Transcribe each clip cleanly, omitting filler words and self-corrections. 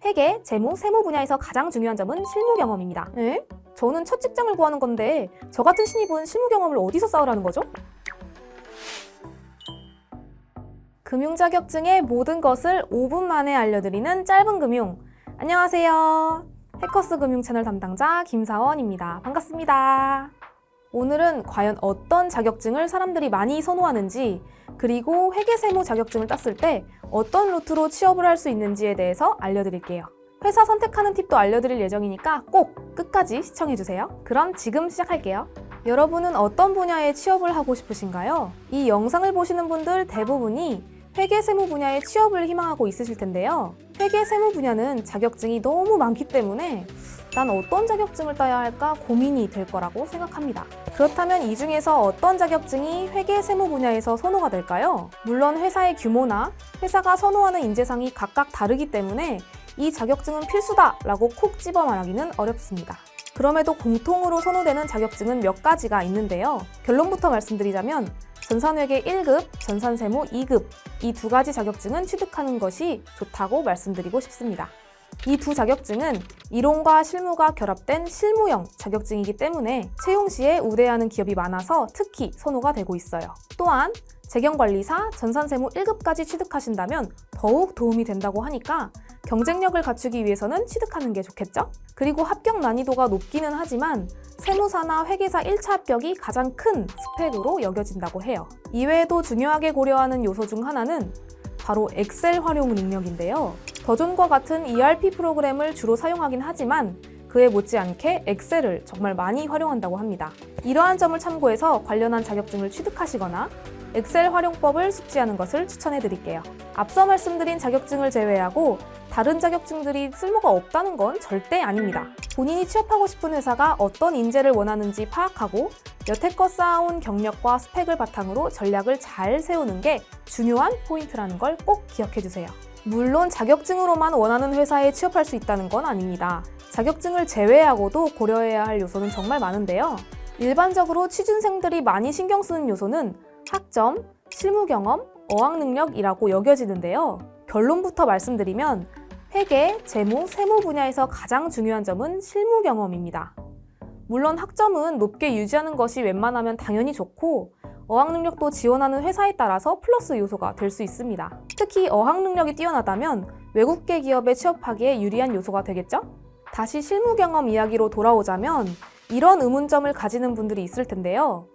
회계, 재무, 세무 분야에서 가장 중요한 점은 실무 경험입니다. 에? 저는 첫 직장을 구하는 건데 저 같은 신입은 실무 경험을 어디서 쌓으라는 거죠? 금융 자격증의 모든 것을 5분 만에 알려드리는 짧은 금융. 안녕하세요. 해커스 금융 채널 담당자 김사원입니다. 반갑습니다. 오늘은 과연 어떤 자격증을 사람들이 많이 선호하는지, 그리고 회계세무 자격증을 땄을 때 어떤 루트로 취업을 할 수 있는지에 대해서 알려드릴게요. 회사 선택하는 팁도 알려드릴 예정이니까 꼭 끝까지 시청해주세요. 그럼 지금 시작할게요. 여러분은 어떤 분야에 취업을 하고 싶으신가요? 이 영상을 보시는 분들 대부분이 회계세무 분야에 취업을 희망하고 있으실 텐데요. 회계세무 분야는 자격증이 너무 많기 때문에 난 어떤 자격증을 따야 할까 고민이 될 거라고 생각합니다. 그렇다면 이 중에서 어떤 자격증이 회계세무 분야에서 선호가 될까요? 물론 회사의 규모나 회사가 선호하는 인재상이 각각 다르기 때문에 이 자격증은 필수다라고 콕 집어 말하기는 어렵습니다. 그럼에도 공통으로 선호되는 자격증은 몇 가지가 있는데요. 결론부터 말씀드리자면 전산회계 1급, 전산세무 2급 이 두 가지 자격증은 취득하는 것이 좋다고 말씀드리고 싶습니다. 이 두 자격증은 이론과 실무가 결합된 실무형 자격증이기 때문에 채용 시에 우대하는 기업이 많아서 특히 선호가 되고 있어요. 또한 재경관리사, 전산세무 1급까지 취득하신다면 더욱 도움이 된다고 하니까 경쟁력을 갖추기 위해서는 취득하는 게 좋겠죠? 그리고 합격 난이도가 높기는 하지만 세무사나 회계사 1차 합격이 가장 큰 스펙으로 여겨진다고 해요. 이외에도 중요하게 고려하는 요소 중 하나는 바로 엑셀 활용 능력인데요. 더존과 같은 ERP 프로그램을 주로 사용하긴 하지만 그에 못지않게 엑셀을 정말 많이 활용한다고 합니다. 이러한 점을 참고해서 관련한 자격증을 취득하시거나 엑셀 활용법을 숙지하는 것을 추천해 드릴게요. 앞서 말씀드린 자격증을 제외하고 다른 자격증들이 쓸모가 없다는 건 절대 아닙니다. 본인이 취업하고 싶은 회사가 어떤 인재를 원하는지 파악하고 여태껏 쌓아온 경력과 스펙을 바탕으로 전략을 잘 세우는 게 중요한 포인트라는 걸 꼭 기억해 주세요. 물론 자격증으로만 원하는 회사에 취업할 수 있다는 건 아닙니다. 자격증을 제외하고도 고려해야 할 요소는 정말 많은데요. 일반적으로 취준생들이 많이 신경 쓰는 요소는 학점, 실무 경험, 어학 능력이라고 여겨지는데요. 결론부터 말씀드리면 회계, 재무, 세무 분야에서 가장 중요한 점은 실무 경험입니다. 물론 학점은 높게 유지하는 것이 웬만하면 당연히 좋고 어학 능력도 지원하는 회사에 따라서 플러스 요소가 될 수 있습니다. 특히 어학 능력이 뛰어나다면 외국계 기업에 취업하기에 유리한 요소가 되겠죠? 다시 실무 경험 이야기로 돌아오자면 이런 의문점을 가지는 분들이 있을 텐데요.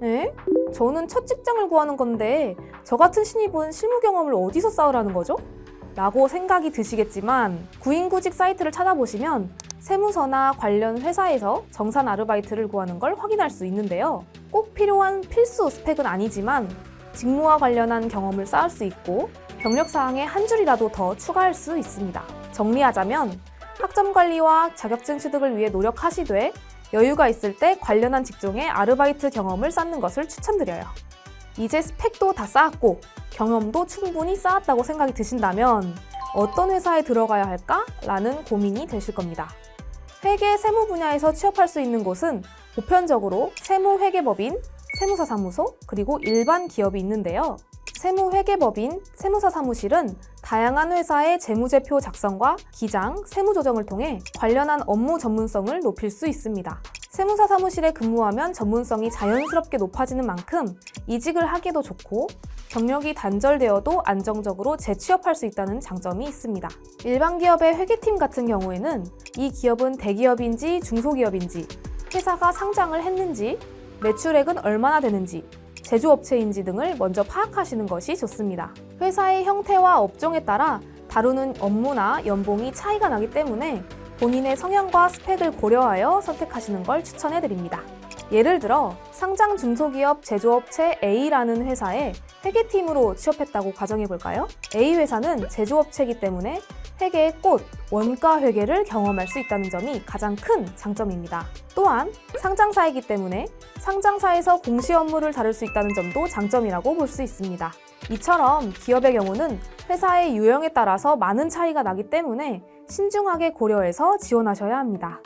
에? 저는 첫 직장을 구하는 건데 저 같은 신입은 실무 경험을 어디서 쌓으라는 거죠? 라고 생각이 드시겠지만 구인구직 사이트를 찾아보시면 세무서나 관련 회사에서 정산 아르바이트를 구하는 걸 확인할 수 있는데요. 꼭 필요한 필수 스펙은 아니지만 직무와 관련한 경험을 쌓을 수 있고 경력사항에 한 줄이라도 더 추가할 수 있습니다. 정리하자면 학점 관리와 자격증 취득을 위해 노력하시되 여유가 있을 때 관련한 직종의 아르바이트 경험을 쌓는 것을 추천드려요. 이제 스펙도 다 쌓았고 경험도 충분히 쌓았다고 생각이 드신다면 어떤 회사에 들어가야 할까? 라는 고민이 되실 겁니다. 회계, 세무 분야에서 취업할 수 있는 곳은 보편적으로 세무회계법인, 세무사사무소, 그리고 일반 기업이 있는데요. 세무회계법인, 세무사사무실은 다양한 회사의 재무제표 작성과 기장, 세무조정을 통해 관련한 업무 전문성을 높일 수 있습니다. 세무사 사무실에 근무하면 전문성이 자연스럽게 높아지는 만큼 이직을 하기도 좋고 경력이 단절되어도 안정적으로 재취업할 수 있다는 장점이 있습니다. 일반 기업의 회계팀 같은 경우에는 이 기업은 대기업인지 중소기업인지, 회사가 상장을 했는지, 매출액은 얼마나 되는지, 제조업체인지 등을 먼저 파악하시는 것이 좋습니다. 회사의 형태와 업종에 따라 다루는 업무나 연봉이 차이가 나기 때문에 본인의 성향과 스펙을 고려하여 선택하시는 걸 추천해드립니다. 예를 들어 상장 중소기업 제조업체 A라는 회사에 회계팀으로 취업했다고 가정해볼까요? A 회사는 제조업체이기 때문에 회계의 꽃, 원가 회계를 경험할 수 있다는 점이 가장 큰 장점입니다. 또한 상장사이기 때문에 상장사에서 공시 업무를 다룰 수 있다는 점도 장점이라고 볼 수 있습니다. 이처럼 기업의 경우는 회사의 유형에 따라서 많은 차이가 나기 때문에 신중하게 고려해서 지원하셔야 합니다.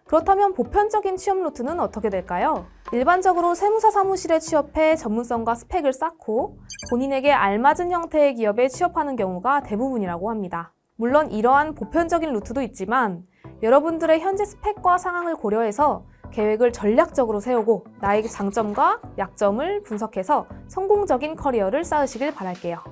그렇다면 보편적인 취업 루트는 어떻게 될까요? 일반적으로 세무사 사무실에 취업해 전문성과 스펙을 쌓고 본인에게 알맞은 형태의 기업에 취업하는 경우가 대부분이라고 합니다. 물론 이러한 보편적인 루트도 있지만 여러분들의 현재 스펙과 상황을 고려해서 계획을 전략적으로 세우고 나의 장점과 약점을 분석해서 성공적인 커리어를 쌓으시길 바랄게요.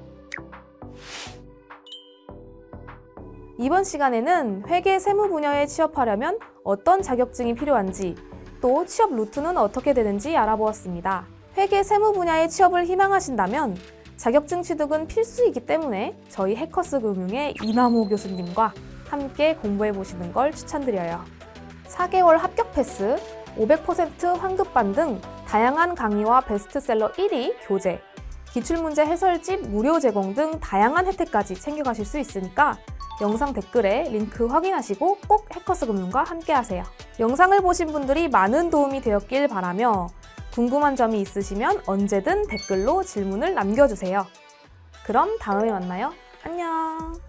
이번 시간에는 회계 세무 분야에 취업하려면 어떤 자격증이 필요한지, 또 취업 루트는 어떻게 되는지 알아보았습니다. 회계 세무 분야에 취업을 희망하신다면 자격증 취득은 필수이기 때문에 저희 해커스 금융의 이남호 교수님과 함께 공부해 보시는 걸 추천드려요. 4개월 합격 패스, 500% 환급반 등 다양한 강의와 베스트셀러 1위 교재, 기출문제 해설집 무료 제공 등 다양한 혜택까지 챙겨가실 수 있으니까 영상 댓글에 링크 확인하시고 꼭 해커스 금융과 함께 하세요. 영상을 보신 분들이 많은 도움이 되었길 바라며 궁금한 점이 있으시면 언제든 댓글로 질문을 남겨주세요. 그럼 다음에 만나요. 안녕!